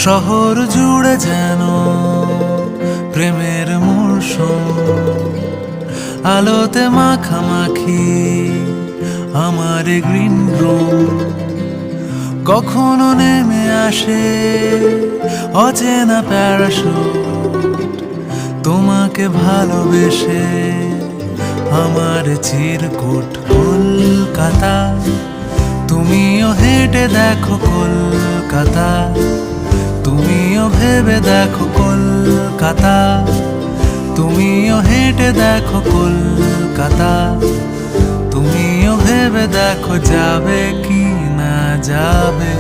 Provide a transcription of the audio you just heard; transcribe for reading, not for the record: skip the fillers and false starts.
শহর জুড়ে যেন প্রেমের মরশুম, আলোতে মাখামাখি আমার গ্রিন রুম। কখনো নেমে আসে অচেনা প্যারাশুট, তোমাকে ভালোবেসে আমার চিরকুট। কলকাতা, তুমিও হেঁটে দেখো কলকাতা, তুমিও ভেবে দেখো কলকাতা, তুমিও হেঁটে দেখো কলকাতা, তুমিও ভেবে দেখো যাবে কি না যাবে